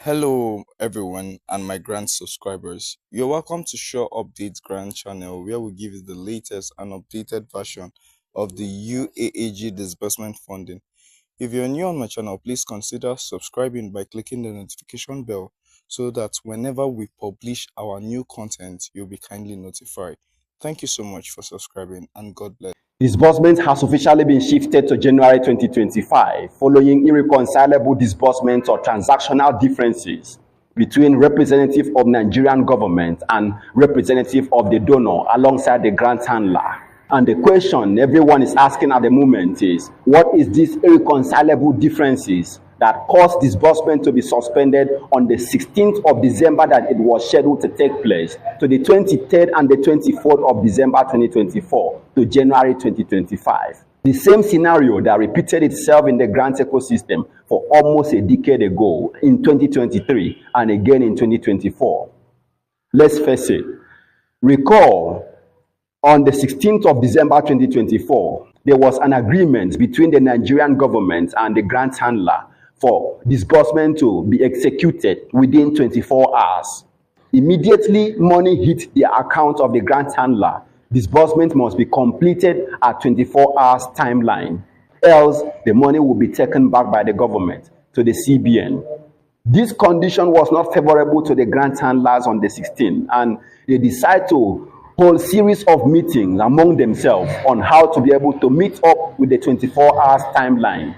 Hello everyone and my grant subscribers. You're welcome to Updates Grant channel where we give you the latest and updated version of the UAAG disbursement funding. If you're new on my channel, please consider subscribing by clicking the notification bell so that whenever we publish our new content, you'll be kindly notified. Thank you so much for subscribing and God bless. Disbursement has officially been shifted to January 2025 following irreconcilable disbursement or transactional differences between representative of Nigerian government and representative of the donor alongside the grant handler. And the question everyone is asking at the moment is, what is these irreconcilable differences that caused disbursement to be suspended on the 16th of December that it was scheduled to take place to the 23rd and the 24th of December 2024 to January 2025. The same scenario that repeated itself in the grant ecosystem for almost a decade ago in 2023 and again in 2024. Let's face it. Recall, on the 16th of December 2024, there was an agreement between the Nigerian government and the grant handler for disbursement to be executed within 24 hours. Immediately money hit the account of the grant handler, disbursement must be completed at 24 hours timeline. Else, the money will be taken back by the government to the CBN. This condition was not favorable to the grant handlers on the 16th, and they decided to hold series of meetings among themselves on how to be able to meet up with the 24 hours timeline.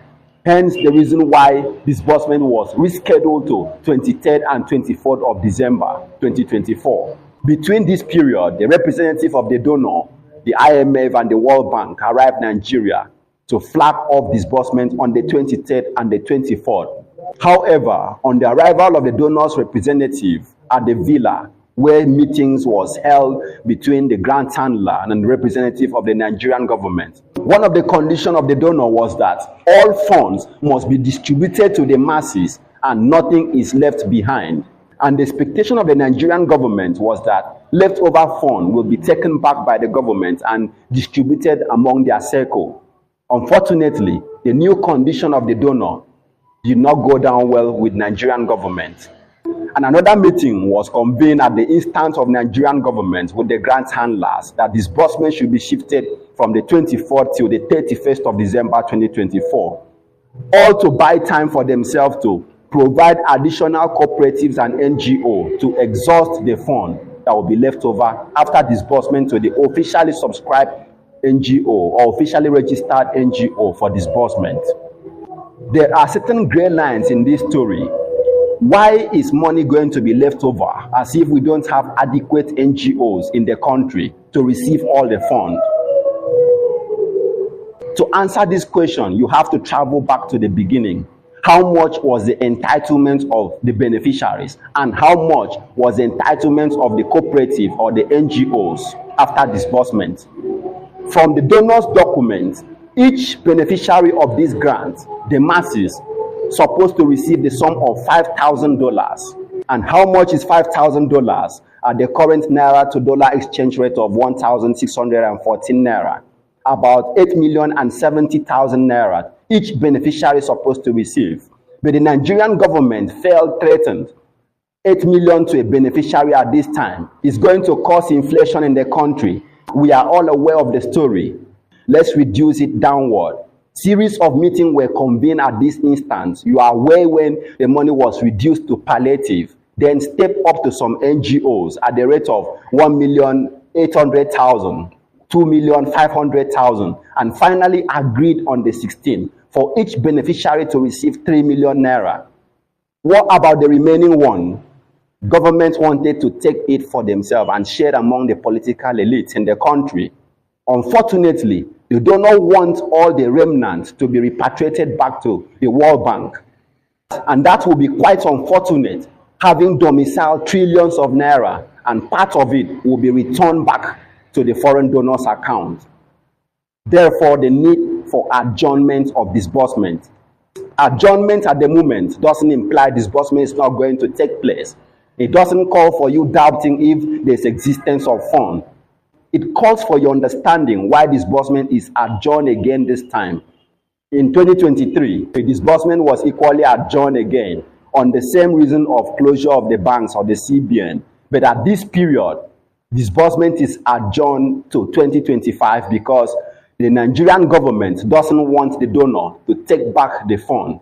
Hence the reason why disbursement was rescheduled to 23rd and 24th of December 2024. Between this period, the representative of the donor, the IMF and the World Bank arrived in Nigeria to flag off disbursement on the 23rd and the 24th. However, on the arrival of the donor's representative at the villa, where meetings was held between the grant handler and the representative of the Nigerian government, one of the conditions of the donor was that all funds must be distributed to the masses and nothing is left behind. And the expectation of the Nigerian government was that leftover funds will be taken back by the government and distributed among their circle. Unfortunately, the new condition of the donor did not go down well with Nigerian government. And another meeting was convened at the instance of Nigerian government with the grant handlers that disbursement should be shifted from the 24th till the 31st of December 2024. All to buy time for themselves to provide additional cooperatives and NGO to exhaust the fund that will be left over after disbursement to the officially subscribed NGO or officially registered NGO for disbursement. There are certain gray lines in this story. Why is money going to be left over as if we don't have adequate NGOs in the country to receive all the funds? To answer this question, you have to travel back to the beginning. How much was the entitlement of the beneficiaries and how much was the entitlement of the cooperative or the NGOs after disbursement? From the donor's document, each beneficiary of this grant, the masses, supposed to receive the sum of $5,000. And how much is $5,000 at the current naira to dollar exchange rate of 1,614 naira? About 8,070,000 naira each beneficiary is supposed to receive. But the Nigerian government threatened 8 million to a beneficiary at this time is going to cause inflation in the country. We are all aware of the story. Let's reduce it downward. Series of meetings were convened at this instance. You are aware when the money was reduced to palliative, then step up to some NGOs at the rate of 1,800,000, 2,500,000, and finally agreed on the 16th for each beneficiary to receive 3 million naira. What about the remaining one? Government wanted to take it for themselves and share among the political elites in the country. Unfortunately, they do not want all the remnants to be repatriated back to the World Bank. And that will be quite unfortunate, having domiciled trillions of naira, and part of it will be returned back to the foreign donors' account. Therefore, the need for adjournment of disbursement. Adjournment at the moment doesn't imply disbursement is not going to take place. It doesn't call for you doubting if there's existence of funds. It calls for your understanding why disbursement is adjourned again this time. In 2023, the disbursement was equally adjourned again on the same reason of closure of the banks or the CBN. But at this period, disbursement is adjourned to 2025 because the Nigerian government doesn't want the donor to take back the fund.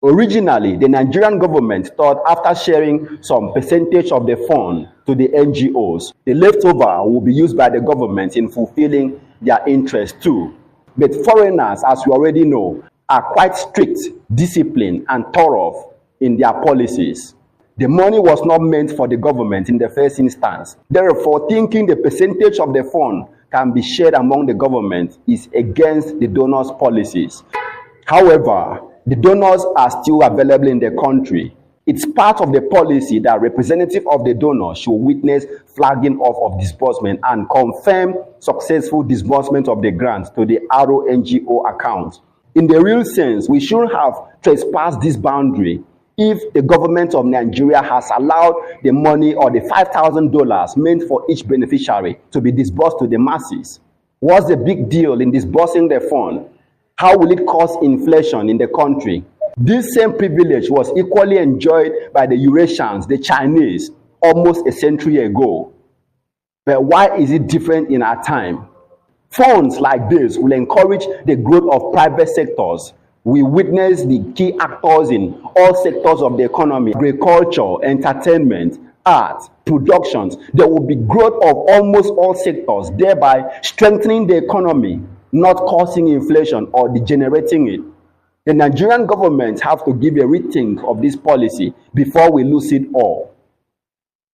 Originally, the Nigerian government thought after sharing some percentage of the fund to the NGOs, the leftover will be used by the government in fulfilling their interest too. But foreigners, as we already know, are quite strict, disciplined, and thorough in their policies. The money was not meant for the government in the first instance. Therefore, thinking the percentage of the fund can be shared among the government is against the donors' policies. However, the donors are still available in the country. It's part of the policy that representative of the donor should witness flagging off of disbursement and confirm successful disbursement of the grant to the RONGO account. In the real sense, we shouldn't have trespassed this boundary if the government of Nigeria has allowed the money or the $5,000 meant for each beneficiary to be disbursed to the masses. What's the big deal in disbursing the fund? How will it cause inflation in the country? This same privilege was equally enjoyed by the Eurasians, the Chinese, almost a century ago. But why is it different in our time? Funds like this will encourage the growth of private sectors. We witness the key actors in all sectors of the economy: agriculture, entertainment, art, productions. There will be growth of almost all sectors, thereby strengthening the economy, not causing inflation or degenerating it. The Nigerian government have to give a rethink of this policy before we lose it all.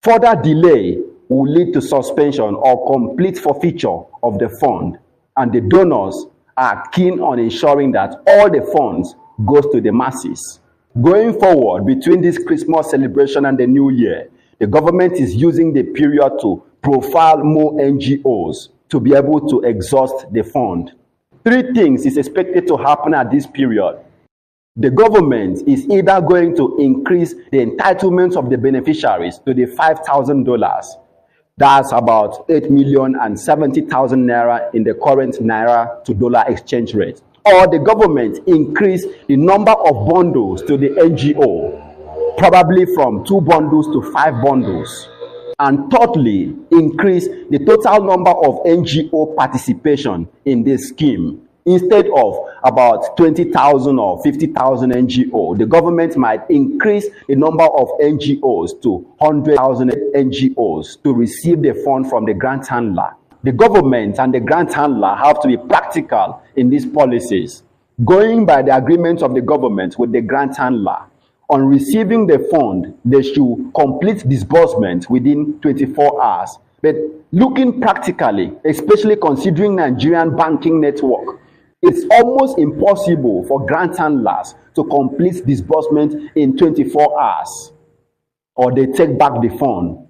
Further delay will lead to suspension or complete forfeiture of the fund, and the donors are keen on ensuring that all the funds goes to the masses. Going forward, between this Christmas celebration and the New Year, the government is using the period to profile more NGOs to be able to exhaust the fund. Three things is expected to happen at this period. The government is either going to increase the entitlements of the beneficiaries to the $5,000. That's about 8,070,000 naira in the current naira to dollar exchange rate. Or the government increase the number of bundles to the NGO, probably from 2 bundles to 5 bundles. And thirdly, increase the total number of NGO participation in this scheme. Instead of about 20,000 or 50,000 NGO, the government might increase the number of NGOs to 100,000 NGOs to receive the fund from the grant handler. The government and the grant handler have to be practical in these policies. Going by the agreement of the government with the grant handler, on receiving the fund, they should complete disbursement within 24 hours. But looking practically, especially considering Nigerian banking network, it's almost impossible for grant handlers to complete disbursement in 24 hours, or they take back the fund.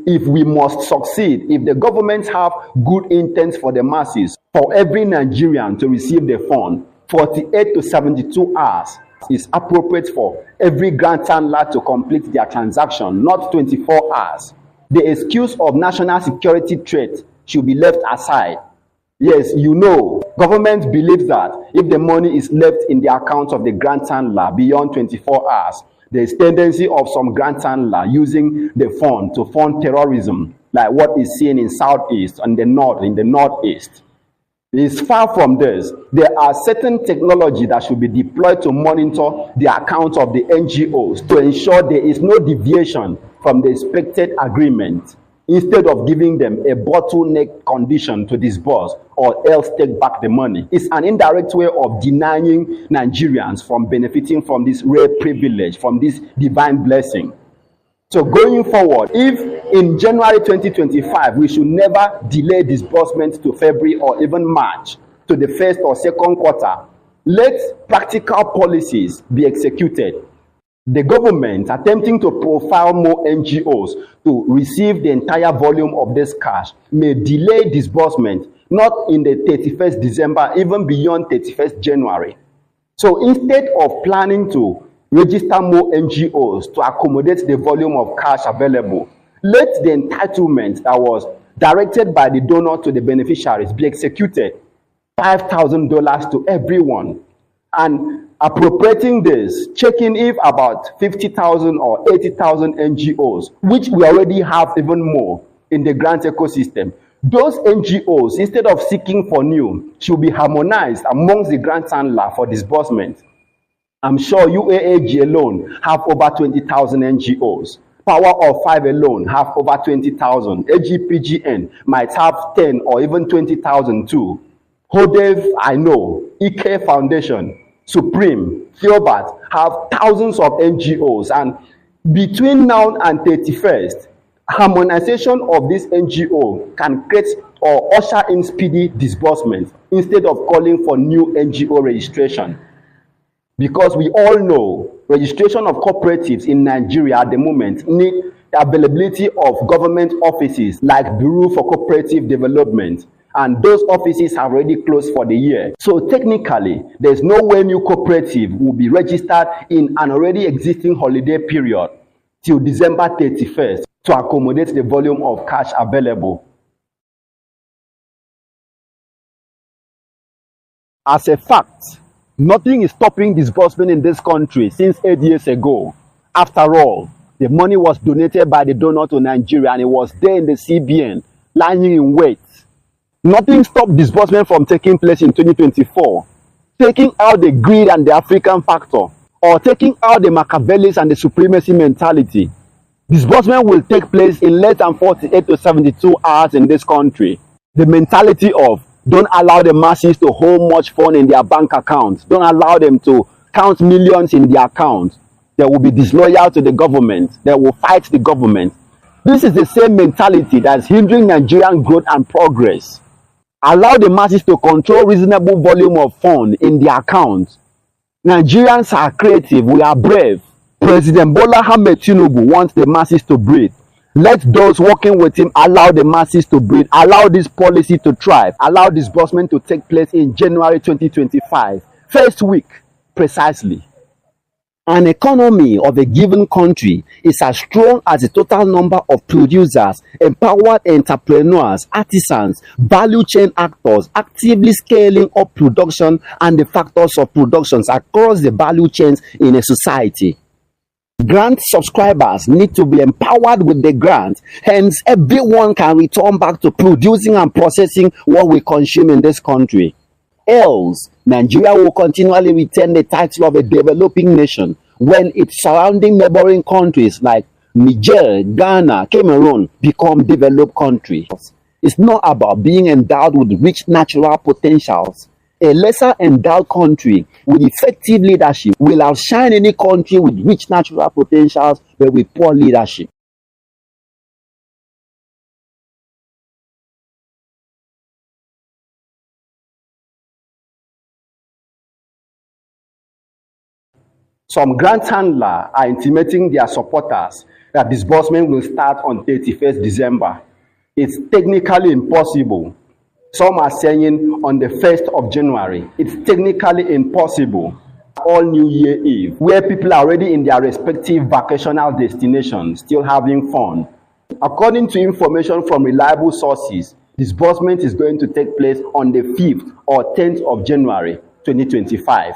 If we must succeed, if the government have good intents for the masses, for every Nigerian to receive the fund, 48 to 72 hours is appropriate for every grant handler to complete their transaction, not 24 hours. The excuse of national security threat should be left aside. Yes, you know, government believes that if the money is left in the account of the grant handler beyond 24 hours, there is tendency of some grant handler using the fund to fund terrorism, like what is seen in Southeast and in the Northeast. It is far from this. There are certain technology that should be deployed to monitor the accounts of the NGOs to ensure there is no deviation from the expected agreement, instead of giving them a bottleneck condition to disburse or else take back the money. It's an indirect way of denying Nigerians from benefiting from this rare privilege, from this divine blessing. So going forward, if in January 2025, we should never delay disbursement to February or even March to the first or second quarter, let practical policies be executed. The government attempting to profile more NGOs to receive the entire volume of this cash may delay disbursement, not in the 31st December, even beyond 31st January. So instead of planning to register more NGOs to accommodate the volume of cash available, let the entitlement that was directed by the donor to the beneficiaries be executed. $5,000 to everyone. and appropriating this, checking if about 50,000 or 80,000 NGOs, which we already have even more in the grant ecosystem, those NGOs, instead of seeking for new, should be harmonized amongst the grant handler for disbursement. I'm sure UAAG alone have over 20,000 NGOs. Power of 5 alone have over 20,000. AGPGN might have 10 or even 20,000 too. Hodev, I know. Ike Foundation, Supreme, Theobarth have thousands of NGOs, and between now and 31st, harmonization of this NGO can create or usher in speedy disbursement instead of calling for new NGO registration. Because we all know registration of cooperatives in Nigeria at the moment need the availability of government offices like Bureau for Cooperative Development, and those offices have already closed for the year. So technically, there's no way new cooperative will be registered in an already existing holiday period till December 31st to accommodate the volume of cash available. As a fact, nothing is stopping disbursement in this country since 8 years ago. After all, the money was donated by the donor to Nigeria and it was there in the CBN, lying in wait. Nothing stopped disbursement from taking place in 2024. Taking out the greed and the African factor, or taking out the Machiavellis and the supremacy mentality, disbursement will take place in less than 48 to 72 hours in this country. The mentality of don't allow the masses to hold much fund in their bank accounts. Don't allow them to count millions in their accounts. They will be disloyal to the government. They will fight the government. This is the same mentality that is hindering Nigerian growth and progress. Allow the masses to control reasonable volume of funds in their accounts. Nigerians are creative. We are brave. President Bola Ahmed Tinubu wants the masses to breathe. Let those working with him allow the masses to breathe. Allow this policy to thrive. Allow disbursement to take place in January 2025. First week, precisely. An economy of a given country is as strong as the total number of producers, empowered entrepreneurs, artisans, value chain actors actively scaling up production and the factors of productions across the value chains in a society. Grant subscribers need to be empowered with the grant. Hence, everyone can return back to producing and processing what we consume in this country. Else, Nigeria will continually retain the title of a developing nation when its surrounding neighboring countries like Niger, Ghana, Cameroon become developed countries. It's not about being endowed with rich natural potentials. A lesser endowed country with effective leadership will outshine any country with rich natural potentials but with poor leadership. Some grant handlers are intimating their supporters that disbursement will start on 31st December. It's technically impossible. Some are saying on the 1st of January. It's technically impossible. All New Year Eve, where people are already in their respective vacational destinations, still having fun. According to information from reliable sources, disbursement is going to take place on the 5th or 10th of January 2025.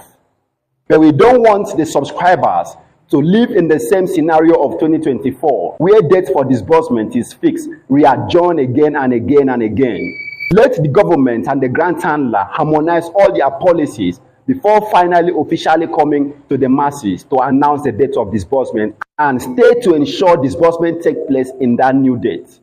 But we don't want the subscribers to live in the same scenario of 2024, where date for disbursement is fixed, readjourned again and again and again. Let the government and the grant handler harmonize all their policies before finally officially coming to the masses to announce the date of disbursement, and stay to ensure disbursement takes place in that new date.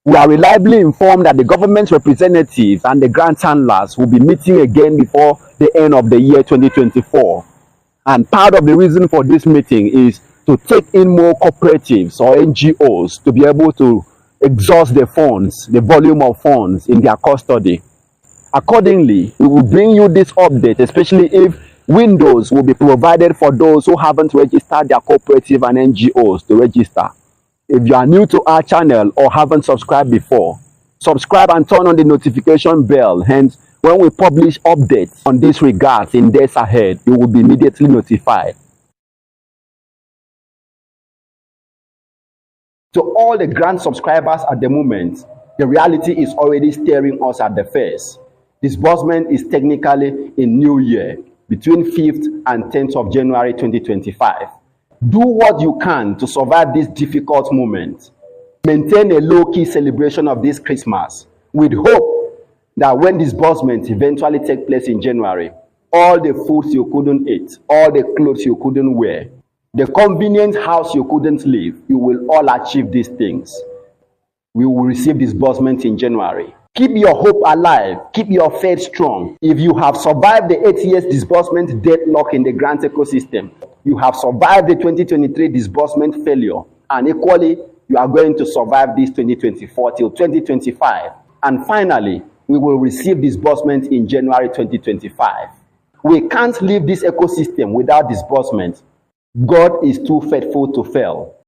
We are reliably informed that the government representatives and the grant handlers will be meeting again before the end of the year 2024. And part of the reason for this meeting is to take in more cooperatives or NGOs to be able to exhaust the funds, the volume of funds in their custody. Accordingly, we will bring you this update, especially if windows will be provided for those who haven't registered their cooperative and NGOs to register. If you are new to our channel or haven't subscribed before, subscribe and turn on the notification bell. Hence, when we publish updates on this regard in days ahead, you will be immediately notified. To all the grant subscribers at the moment, The reality is already staring us at the face. Disbursement is technically in New Year, between 5th and 10th of January 2025. Do what you can to survive this difficult moment. Maintain a low-key celebration of this Christmas with hope that when disbursement eventually takes place in January, all the foods you couldn't eat, all the clothes you couldn't wear, the convenient house you couldn't live, you will all achieve these things. We will receive disbursement in January. Keep your hope alive. Keep your faith strong. If you have survived the 8 years disbursement deadlock in the grant ecosystem, you have survived the 2023 disbursement failure, and equally, you are going to survive this 2024 till 2025. And finally, we will receive disbursement in January 2025. We can't leave this ecosystem without disbursement. God is too faithful to fail.